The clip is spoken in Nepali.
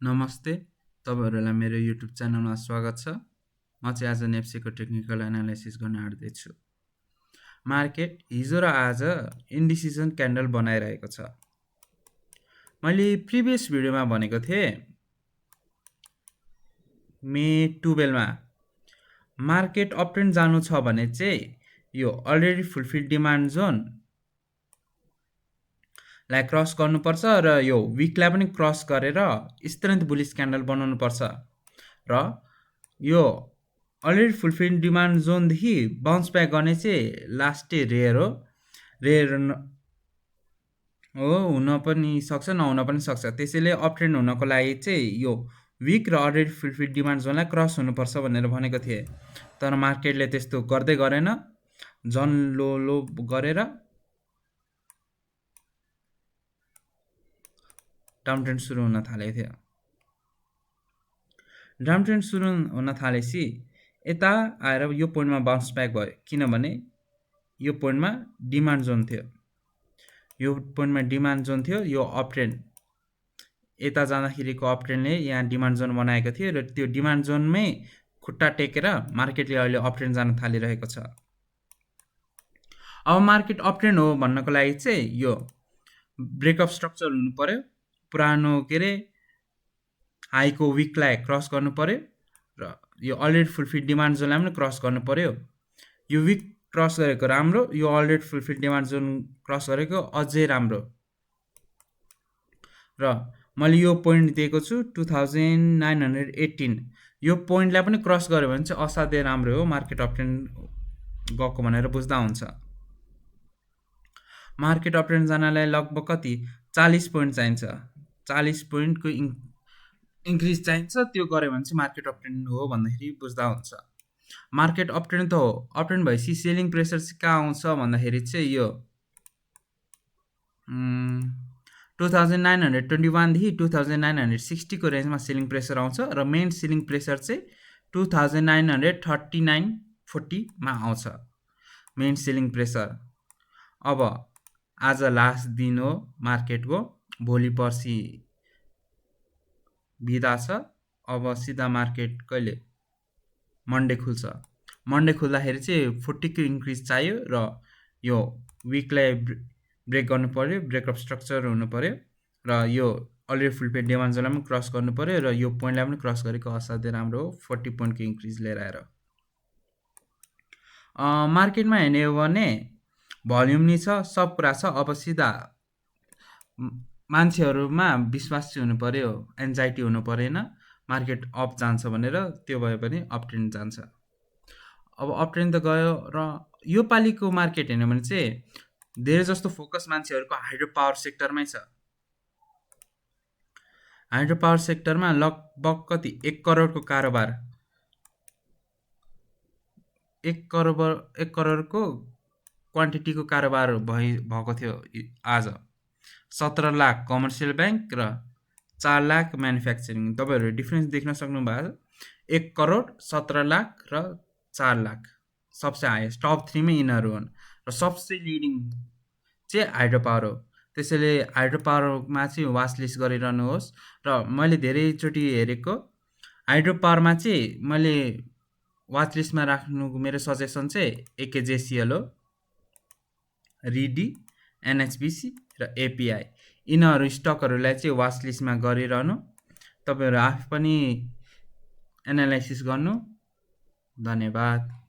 नमस्ते, तपाईँहरूलाई मेरो युट्युब च्यानलमा स्वागत छ। म चाहिँ आज नेप्सीको टेक्निकल एनालाइसिस गर्न आँट्दैछु। मार्केट हिजो र आज इन्डिसिजन क्यान्डल बनाइरहेको छ। मैले प्रिभियस भिडियोमा भनेको थिएँ मे 12मा मार्केट अपट्रेन्ड जानु छ भने चाहिँ यो अलरेडी फुलफिल डिमान्ड जोन लाई क्रस गर्नुपर्छ र यो विकलाई पनि क्रस गरेर स्ट्रेन्थ बुलिस क्यान्डल बनाउनु पर्छ र यो अलरेडी फुलफिल डिमान्ड जोनदेखि बाउन्स ब्याक गर्ने चाहिँ लास्ट रेयर हो। रेयर हुन पनि सक्छ नहुन पनि सक्छ। त्यसैले अपट्रेन्ड हुनको लागि चाहिँ यो विक र अलरेडी फुलफिल डिमान्ड जोनलाई क्रस हुनुपर्छ भनेर भनेको थिएँ, तर मार्केटले त्यस्तो गर्दै गरेन। झन लो गरेर डाउन ट्रेन्ड सुरु हुन थालेको थियो। डाउन ट्रेन्ड सुरु हुन थालेपछि यता आएर यो पोइन्टमा बाउन्स ब्याक भयो, किनभने यो पोइन्टमा डिमान्ड जोन थियो। यो पोइन्टमा डिमान्ड जोन थियो। यो अप ट्रेन्ड यता जाँदाखेरिको अप ट्रेन्डले यहाँ डिमान्ड जोन बनाएको थियो र त्यो डिमान्ड जोनमै खुट्टा टेकेर मार्केटले अहिले अप ट्रेन्ड जान थालिरहेको छ। अब मार्केट अप ट्रेन्ड हो भन्नको लागि चाहिँ यो ब्रेकअप स्ट्रक्चर हुनु पर्यो। पुरानो हाईको विकलाई क्रस गर्नु पर्यो र यो अलरेडी फुलफिल डिमान्ड जोनलाई पनि क्रस गर्नु पर्यो। यो विक क्रस गरेको राम्रो, यो already fulfil demand John cross गरेको अझै राम्रो। र मैले यो पोइन्ट दिएको छु 2918। यो पोइन्टलाई पनि क्रस गर्यो भने चाहिँ असाध्यै राम्रो हो, मार्केट अपट्रेन्ड गएको भनेर बुझ्दा हुन्छ। मार्केट अपट्रेन्ड जानलाई लगभग कति 40 पोइन्ट चाहिन्छ। 40 पोइन्टको इन्क्रिज चाहिन्छ। त्यो गऱ्यो भने चाहिँ मार्केट अपट्रेन्ड हो भन्दाखेरि बुझ्दा हुन्छ। मार्केट अपट्रेन्ड त हो, अपट्रेन्ड भएपछि सेलिङ प्रेसर चाहिँ कहाँ आउँछ भन्दाखेरि चाहिँ यो 2921 देखि 2960 को रेन्जमा सेलिङ प्रेसर आउँछ र मेन सेलिङ प्रेसर चाहिँ 2939-40 मा आउँछ मेन सेलिङ प्रेसर। अब आज लास्ट दिन हो मार्केटको, भोलि पर्सि बिदा छ। अब सिधा मार्केट कहिले मन्डे खुल्छ। मन्डे खुल्दाखेरि चाहिँ 40 को इन्क्रिज चाहियो र यो विकलाई ब्रेक गर्नु पर्यो, ब्रेकअप स्ट्रक्चर हुनु पर्यो र यो अलरेडी फुलफिल डिमान्ड जोनलाई पनि क्रस गर्नु पर्यो र यो पोइन्टलाई पनि क्रस गरेको असाध्यै राम्रो हो। 40 पोइन्टको इन्क्रिज लिएर आएर मार्केटमा हेर्ने हो भने भोल्युम नि छ, सब कुरा छ। अब सिधा मान्छेहरूमा विश्वास चाहिँ हुनु पर्यो, एन्जाइटी हुनु परेन मार्केट अप जान्छ भनेर। त्यो भयो भने अप ट्रेन्ड जान्छ। अब अप ट्रेन्ड त गयो र यो पालिको मार्केट हेर्नु भने चाहिँ धेरै जस्तो फोकस मान्छेहरूको हाइड्रो पावर सेक्टरमै छ। हाइड्रो पावर सेक्टरमा लगभग कति 1 करोडको कारोबार, 1 करोडको क्वान्टिटीको कारोबार भएको थियो आज। 17 लाख कमर्सियल ब्याङ्क र 4 लाख म्यानुफ्याक्चरिङ। तपाईँहरू डिफ्रेन्स देख्न सक्नुभएको छ। 1 करोड, 17 लाख र 4 लाख सबसे हाइएस्ट, टप 3 में यिनीहरू हुन् र सबसे लिडिङ चाहिँ हाइड्रो पावर हो। त्यसैले हाइड्रो पावरमा चाहिँ वाच लिस्ट गरिरहनुहोस्। र मैले धेरैचोटि हेरेको हाइड्रो पावरमा चाहिँ मैले वाच लिस्टमा राख्नुको मेरो सजेसन चाहिँ एकेजेसिएल हो, रिडी, एनएचपिसी र एपिआई। यिनीहरू स्टकहरूलाई चाहिँ वाच लिस्टमा गरिरहनु। तपाईँहरू आफै पनि एनालाइसिस गर्नु। धन्यवाद।